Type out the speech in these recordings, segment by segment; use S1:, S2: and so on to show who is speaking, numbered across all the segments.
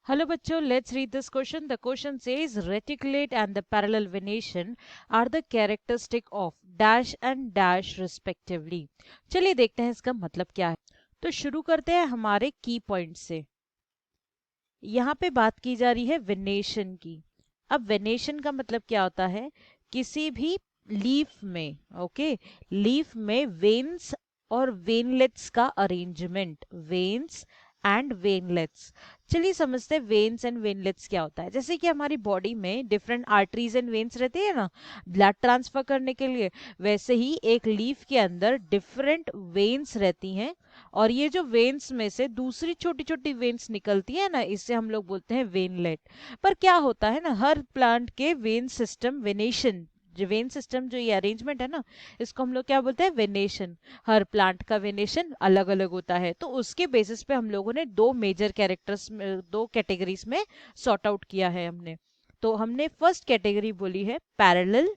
S1: Hello बच्चों, let's read this question. The question says reticulate and the parallel venation are the characteristic of dash and dash respectively. चलिए देखते हैं इसका मतलब क्या है। तो शुरू करते हैं हमारे की पॉइंट से। यहाँ पे बात की जा रही है वेनेशन की। अब वेनेशन का मतलब क्या होता है? किसी भी लीफ में, ओके, लीफ में वेन्स और वेनलेट्स का अरेंजमेंट, वेन्स एंड वेनलेट्स। चलिए समझते हैं वेन्स एंड वेनलेट्स क्या होता है। जैसे कि हमारी बॉडी में डिफरेंट आर्टरीज एंड वेन्स रहते हैं ना ब्लड ट्रांसफर करने के लिए, वैसे ही एक लीफ के अंदर डिफरेंट वेन्स रहती हैं और ये जो वेन्स में से दूसरी छोटी छोटी वेन्स निकलती है ना, इससे हम लोग बोलते हैं वेनलेट। पर क्या होता है ना, हर प्लांट के वेन सिस्टम, वेनेशन, जो वेन सिस्टम, जो ये अरेंजमेंट है ना, इसको हम लोग क्या बोलते हैं? वेनेशन। हर प्लांट का वेनेशन अलग अलग होता है। तो उसके बेसिस पे हम लोगों ने दो मेजर कैरेक्टर्स में, दो कैटेगरीज में सॉर्ट आउट किया है हमने। तो हमने फर्स्ट कैटेगरी बोली है पैरेलल,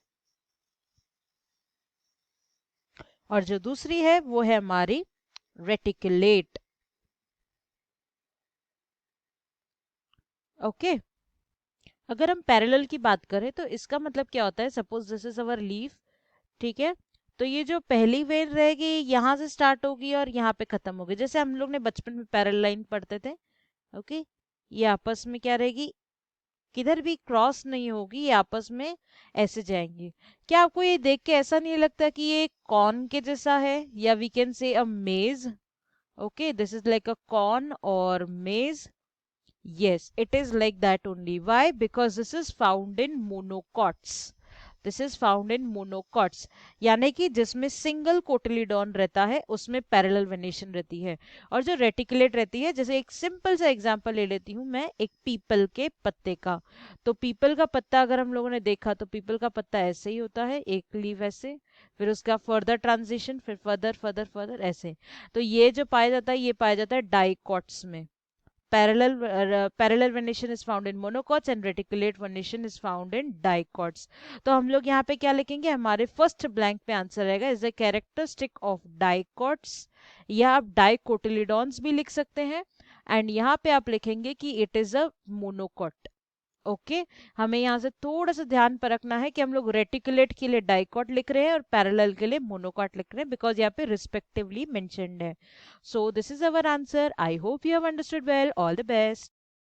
S1: और जो दूसरी है वो है हमारी रेटिकुलेट। ओके, अगर हम पैरेलल की बात करें तो इसका मतलब क्या होता है? Suppose this is our leaf, ठीक है। तो ये जो पहली वेन रहेगी यहाँ से स्टार्ट होगी और यहाँ पे खत्म होगी। जैसे हम लोग ने बचपन में पैरेलल लाइन पढ़ते थे, ओके। ये आपस में क्या रहेगी? किधर भी क्रॉस नहीं होगी, ये आपस में ऐसे जाएंगी। क्या आपको ये देख के ऐसा नहीं लगता कि ये कॉर्न के जैसा है, या वी कैन से अ मेज? Okay, this is like a corn और मेज। Yes, it is like that only. Why? Because this is found in monocots. This is found in monocots. यानी कि जिसमें सिंगल कोटिलीडॉन रहता है उसमें पैरेलल वेनेशन रहती है। और जो रेटिकुलेट रहती है, जैसे एक सिंपल सा एग्जांपल ले लेती हूँ मैं, एक पीपल के पत्ते का। तो पीपल का पत्ता अगर हम लोगों ने देखा तो पीपल का पत्ता ऐसे ही होता है, एक लीव ऐसे, फिर उसका फर्दर ट्रांजिशन, फिर फर्दर फर्दर फर्दर ऐसे। तो ये जो पाया जाता है, ये पाया जाता है डाइकॉट्स में। Parallel venation is found in monocots and reticulate venation is found in dicots. तो हम लोग यहाँ पे क्या लिखेंगे? हमारे फर्स्ट ब्लैंक पे आंसर रहेगा is the characteristic of dicots, या आप डाइकोटिलिडॉन्स भी लिख सकते हैं। एंड यहाँ पे आप लिखेंगे कि it is a monocot. Okay, हमें यहाँ से थोड़ा सा ध्यान पर रखना है कि हम लोग रेटिकुलेट के लिए डाइकॉट लिख रहे हैं और पैरेलल के लिए मोनोकॉट लिख रहे हैं, बिकॉज यहाँ पे रिस्पेक्टिवली मेंशन्ड है। So this is our answer. I hope you have understood well. All the best.